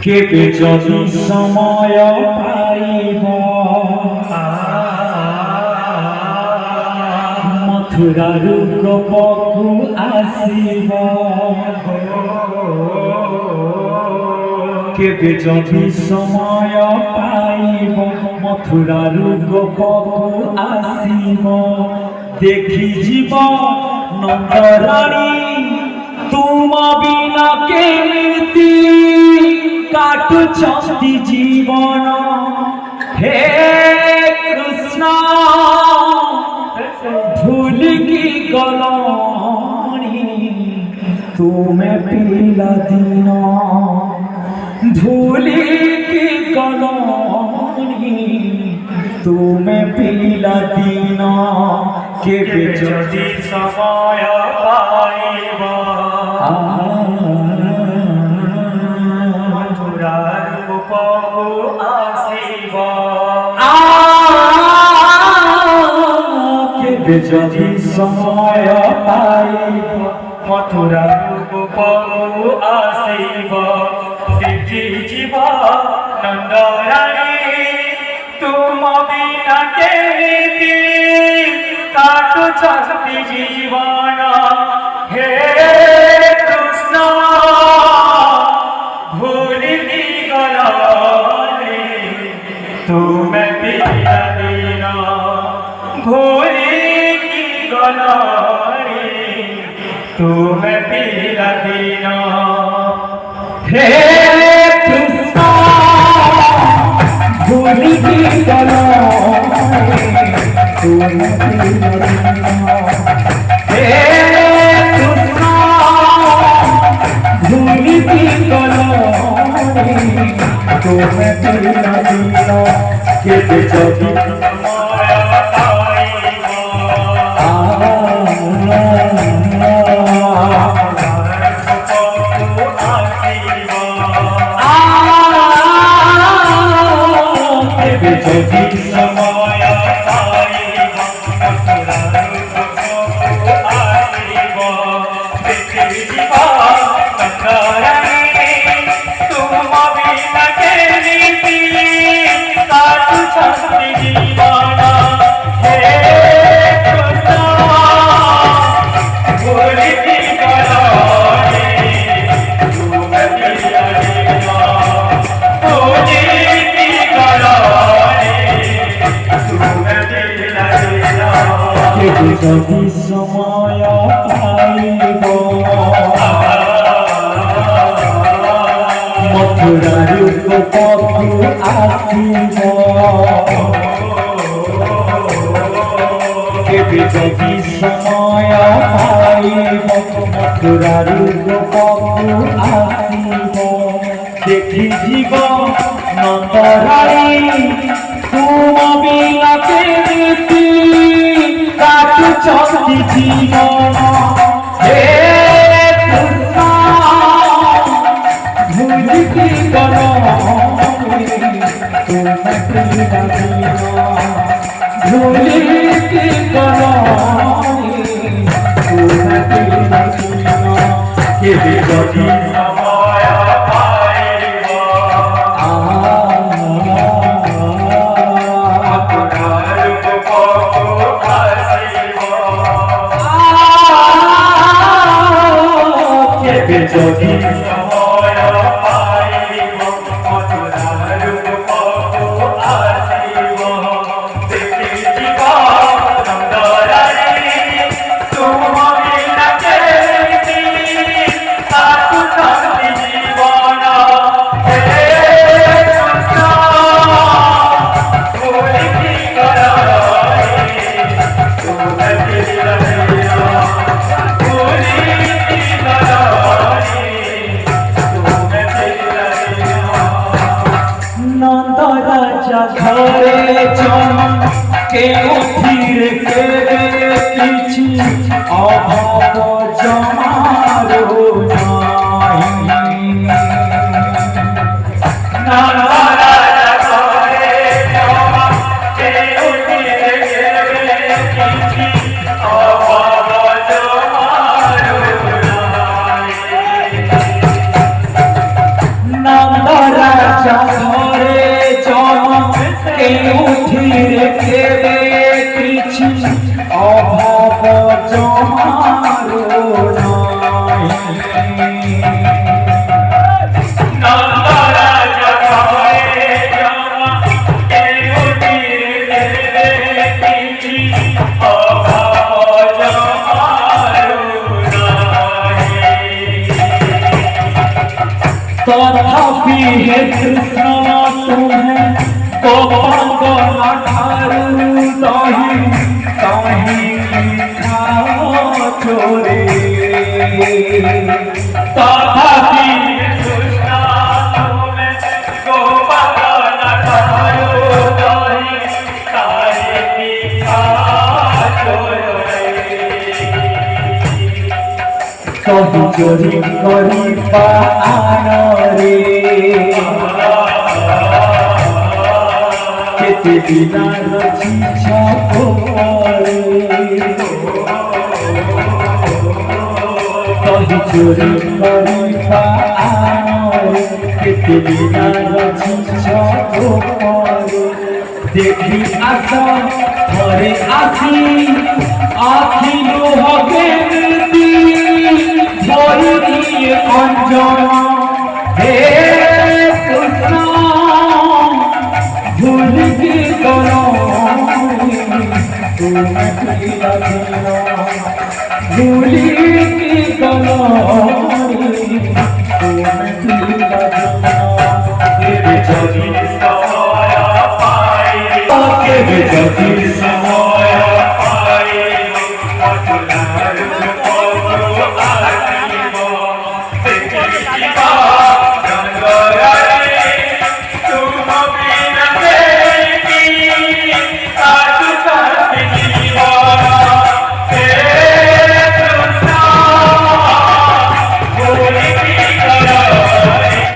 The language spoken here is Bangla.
কেবে যদি সময় পাইব মথুরার গোপকু আসিব কেবে যদি সময় পাইব মথুরার গোপকু আসিব দেখি জীব নন্দরানী তুম বিনা কেমিতি কাটুছন্তি জীবন হে কৃষ্ণ ভুলিকি গলনি তুমে পিলা দিন ভুলিকি গলনি তুমে পিলা দিন কেবে যদি সময় পাইব মথুরার গোপকু আসিব কেবে যদি সময় পাইব মথুরার গোপকু আসিব দেখি জীব নন্দরানী তুম বিনা কেমিতি কাটুছন্তি জীবন হে কৃষ্ণ ভুলিকি গলনি তুমে পিলা দিন ভুলিকি গলনি তুমে পিলা দিন হে কৃষ্ণ ভুলিকি গলনি তুমে পিলা দিন হে কৃষ্ণ ভুলিকি গলনি তুমে পিলা দিন কেবে যদি যদি সময় পাইব মথুরার গোপকু আসিব দেখি জীব নন্দরানী তুম বিনা কেমিতি কাটুছন্তি জীবন হে কৃষ্ণ ভুলিকি গলনি তুমে পিলা দিন ভুলিকি গলনি যদি সময় পাইব মথুরার গোপকু আসিব কেবে যদি সময় পাইব মথুরার গোপকু আসিব দেখি জীব নন্দরানী তুম বিনা কেমিতি কাটুছন্তি জীবন হে কৃষ্ণ ভুলিকি গলনি তুমে পিলা দিন ভুলিকি গলনি তুমে পিলা দিন কেবে যদি সময় পাইব মথুরার গোপকু আসিব কেবে যদি সময় পাইব মথুরার গোপকু আসিব দেখি জীব নন্দরানী তুম বিনা কেমিতি কাটুছন্তি জীবন হে কৃষ্ণ ভুলিকি গলনি তুমে পিলা দিন ভুলিকি গলনি তুমে পিলা দিন নন্দ রাজা ঘরে কেউ ফিরে কেবে কিছু অভাব জমারো নাই নন্দ রাজা ঘরে কেউ ফিরে কেবে কিছু অভাব জমারো নাই নন্দ तथापि हे कृष्ण तुम्हें को पागल ठारू दही कहीं चोरे तथापि कृष्ण तुम्हें को पागल ठारू दही कहीं चोरे कहीं चोरी करी पारे केते बिना रची छपरे कहीं चोरी करी पारे केते बिना रची छपरे देखी आशा घरे आसी आखि लोहगे धरिए अंजन हे कृष्ण भूल के करो तुम्हें भूल के करो तुम्हें समय पाए समय पाए Oh